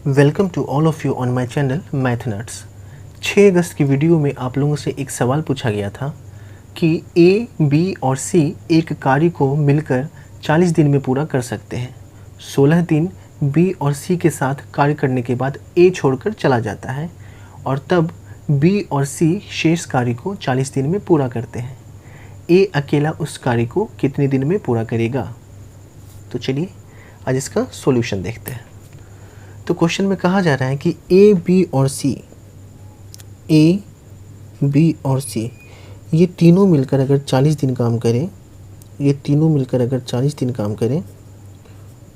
Welcome to all of you on my channel math nuts. 6 अगस्त की video में आप लोगों से एक सवाल पूछा गया था कि ए, बी और सी एक कार्य को मिलकर 40 दिन में पूरा कर सकते हैं। 16 दिन बी और सी के साथ कार्य करने के बाद ए छोड़कर चला जाता है और तब बी और सी शेष कार्य को 40 दिन में पूरा करते हैं। ए अकेला उस कार्य को कितने दिन में पूरा करेगा? तो चलिए आज इसका सॉल्यूशन देखते हैं। तो क्वेश्चन में कहा जा रहा है कि ए, बी और सी ये तीनों मिलकर अगर 40 दिन काम करें,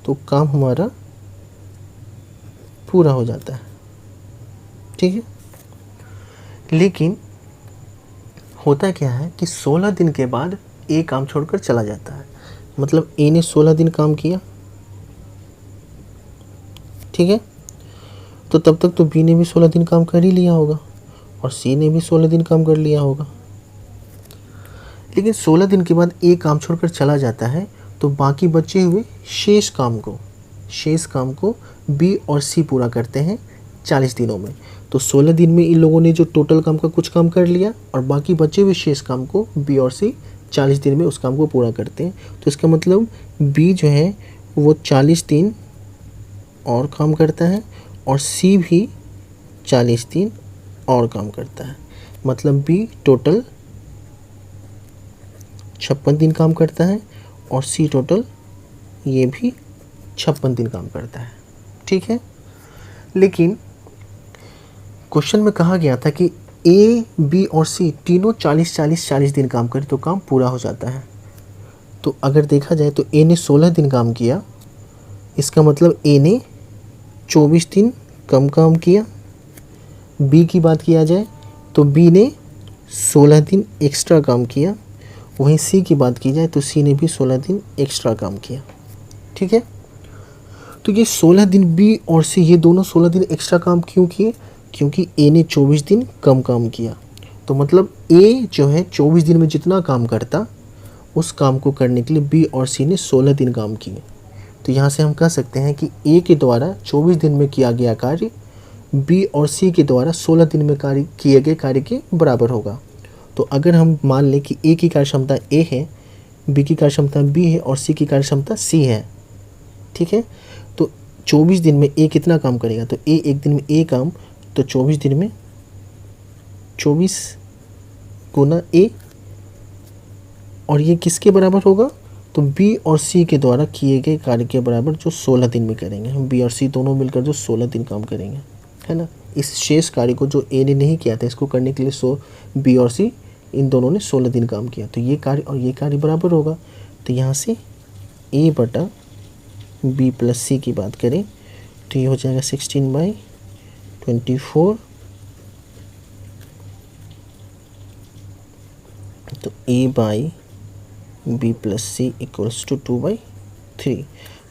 तो काम हमारा पूरा हो जाता है, ठीक है। लेकिन होता क्या है कि 16 दिन के बाद ए काम छोड़कर चला जाता है। मतलब ए ने 16 दिन काम किया, ठीक है, तो तब तक तो बी ने भी 16 दिन काम कर ही लिया होगा और सी ने भी 16 दिन काम कर लिया होगा। लेकिन 16 दिन के बाद ए काम छोड़कर चला जाता है तो बाकी बचे हुए शेष काम को बी और सी पूरा करते हैं 40 दिनों में। तो 16 दिन में इन लोगों ने जो टोटल काम का कुछ काम कर लिया और बाकी बचे हुए शेष काम को बी और सी 40 दिन में उस काम को पूरा करते हैं। तो इसका मतलब बी जो है वो 40 दिन और काम करता है और सी भी 40 दिन और काम करता है। मतलब बी टोटल 56 दिन काम करता है और सी टोटल ये भी 56 दिन काम करता है, ठीक है। लेकिन क्वेश्चन में कहा गया था कि ए, बी और सी तीनों 40 दिन काम करें तो काम पूरा हो जाता है। तो अगर देखा जाए तो ए ने 16 दिन काम किया, इसका मतलब ए ने 24 दिन कम काम किया। बी की बात किया जाए तो बी ने 16 दिन एक्स्ट्रा काम किया। वहीं सी की बात की जाए तो सी ने भी 16 दिन एक्स्ट्रा काम किया, ठीक है। तो ये 16 दिन बी और सी ये दोनों 16 दिन एक्स्ट्रा काम क्यों किए? क्योंकि ए ने 24 दिन कम काम किया। तो मतलब ए जो है 24 दिन में जितना काम करता उस काम को करने के लिए बी और सी ने 16 दिन काम किए। तो यहाँ से हम कह सकते हैं कि ए के द्वारा 24 दिन में किया गया कार्य बी और सी के द्वारा 16 दिन में किए गए कार्य के बराबर होगा। तो अगर हम मान लें कि ए की कार्यक्षमता ए है, बी की कार्यक्षमता बी है और सी की कार्यक्षमता सी है, ठीक है। तो 24 दिन में ए कितना काम करेगा? तो ए एक दिन में ए काम, तो 24 दिन में 24 गुना ए, और ये किसके बराबर होगा? तो बी और सी के द्वारा किए गए कार्य के बराबर जो 16 दिन में करेंगे। हम बी और सी दोनों मिलकर जो 16 दिन काम करेंगे, है ना। इस शेष कार्य को जो ए ने नहीं किया था इसको करने के लिए बी और सी इन दोनों ने 16 दिन काम किया। तो ये कार्य और ये कार्य बराबर होगा। तो यहाँ से ए बटा बी प्लस सी की बात करें तो ये हो जाएगा 16/24। तो a by b plus c equals to 2/3।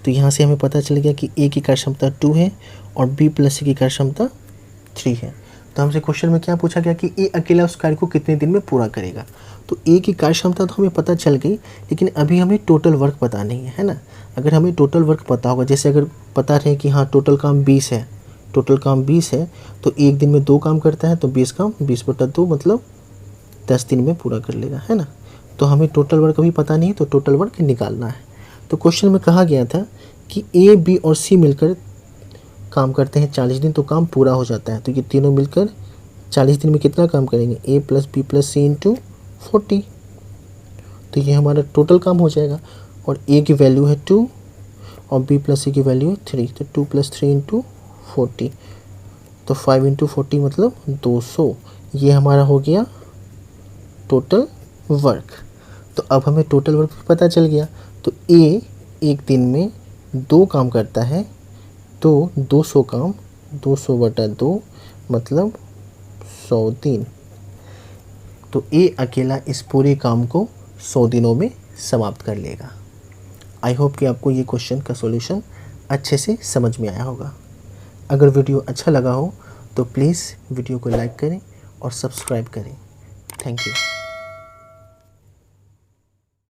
तो यहाँ से हमें पता चल गया कि ए की कार्यक्षमता 2 है और बी प्लस सी की कार्यक्षमता 3 है। तो हमसे क्वेश्चन में क्या पूछा गया कि ए अकेला उस कार्य को कितने दिन में पूरा करेगा। तो ए की कार्यक्षमता तो हमें पता चल गई, लेकिन अभी हमें टोटल वर्क पता नहीं है ना। अगर हमें टोटल वर्क पता होगा, जैसे अगर पता रहे कि हाँ टोटल काम 20 है, तो एक दिन में 2 काम करता है, तो 20 काम 20/2 मतलब 10 दिन में पूरा कर लेगा, है ना। तो हमें टोटल वर्क अभी पता नहीं, तो टोटल वर्क निकालना है। तो क्वेश्चन में कहा गया था कि ए, बी और सी मिलकर काम करते हैं 40 दिन तो काम पूरा हो जाता है। तो ये तीनों मिलकर 40 दिन में कितना काम करेंगे? ए प्लस बी प्लस सी इंटू 40। तो ये हमारा टोटल काम हो जाएगा। और ए की वैल्यू है 2 और बी प्लस सी की वैल्यू है 3, तो 2 + 3 इंटू 40, तो 5 इंटू 40 मतलब 200। ये हमारा हो गया टोटल वर्क। तो अब हमें टोटल वर्क पता चल गया। तो ए एक दिन में 2 काम करता है, तो 200 काम 200/2 मतलब 100 दिन। तो ए अकेला इस पूरे काम को 100 दिनों में समाप्त कर लेगा। आई होप कि आपको ये क्वेश्चन का सॉल्यूशन अच्छे से समझ में आया होगा। अगर वीडियो अच्छा लगा हो तो प्लीज़ वीडियो को लाइक करें और सब्सक्राइब करें। Thank you.